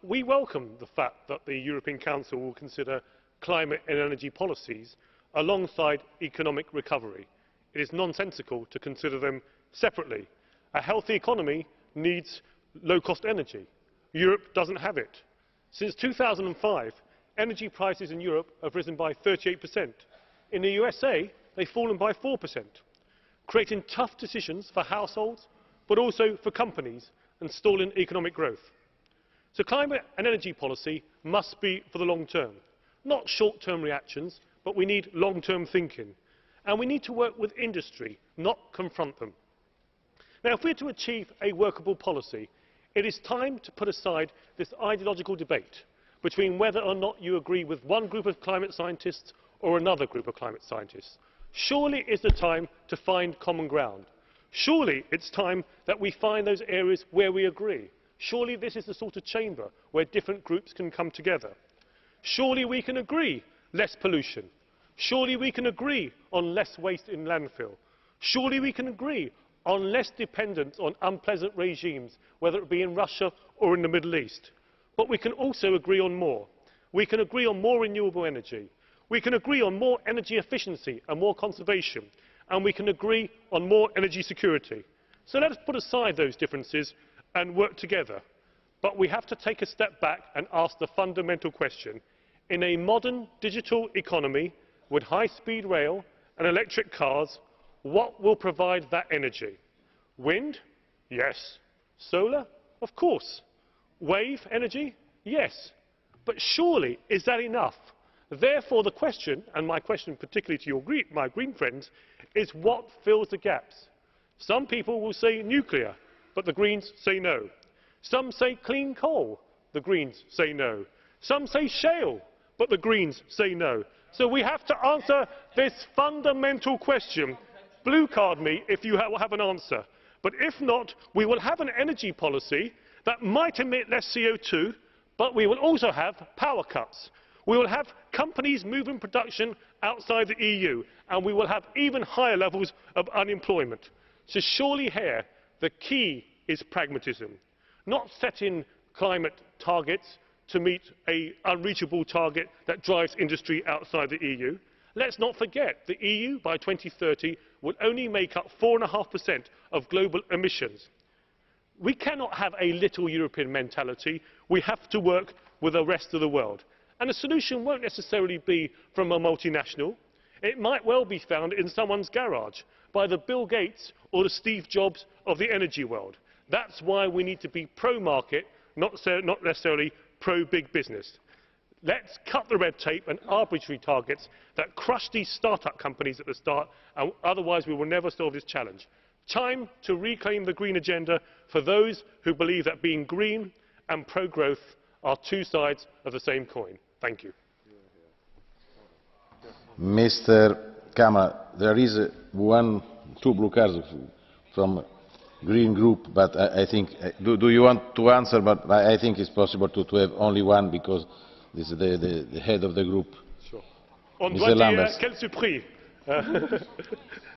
we welcome the fact that the European Council will consider climate and energy policies alongside economic recovery. It is nonsensical to consider them separately. A healthy economy needs low-cost energy. Europe doesn't have it. Since 2005, energy prices in Europe have risen by 38%. In the USA, they've fallen by 4%, creating tough decisions for households, but also for companies, and stalling economic growth. So climate and energy policy must be for the long term, not short-term reactions, but we need long-term thinking. And we need to work with industry, not confront them. Now, if we're to achieve a workable policy, it is time to put aside this ideological debate between whether or not you agree with one group of climate scientists or another group of climate scientists. Surely it's the time to find common ground. Surely it's time that we find those areas where we agree. Surely this is the sort of chamber where different groups can come together. Surely we can agree less pollution. Surely we can agree on less waste in landfill. Surely we can agree on less dependence on unpleasant regimes, whether it be in Russia or in the Middle East. But we can also agree on more. We can agree on more renewable energy. We can agree on more energy efficiency and more conservation. And we can agree on more energy security. So let us put aside those differences and work together. But we have to take a step back and ask the fundamental question. In a modern digital economy with high-speed rail and electric cars, what will provide that energy? Wind? Yes. Solar? Of course. Wave energy? Yes. But surely, is that enough? Therefore, the question, and my question particularly to my Green friends, is what fills the gaps? Some people will say nuclear, but the Greens say no. Some say clean coal, the Greens say no. Some say shale, but the Greens say no. So we have to answer this fundamental question. Blue card me if you have an answer. But if not, we will have an energy policy that might emit less CO2, but we will also have power cuts. We will have companies moving production outside the EU, and we will have even higher levels of unemployment. So surely here, the key is pragmatism, not setting climate targets to meet an unreachable target that drives industry outside the EU. Let's not forget, the EU by 2030 will only make up 4.5% of global emissions. We cannot have a little European mentality. We have to work with the rest of the world. And the solution won't necessarily be from a multinational. It might well be found in someone's garage by the Bill Gates or the Steve Jobs of the energy world. That's why we need to be pro-market, not necessarily pro-big business. Let's cut the red tape and arbitrary targets that crush these start-up companies at the start, and otherwise we will never solve this challenge. Time to reclaim the green agenda for those who believe that being green and pro-growth are two sides of the same coin. Thank you. Mr. Kamall, there is two blue cards from Green Group, but I think, do you want to answer? But I think it's possible to have only one because this is the head of the group. Sure. On doit dire quel surprise.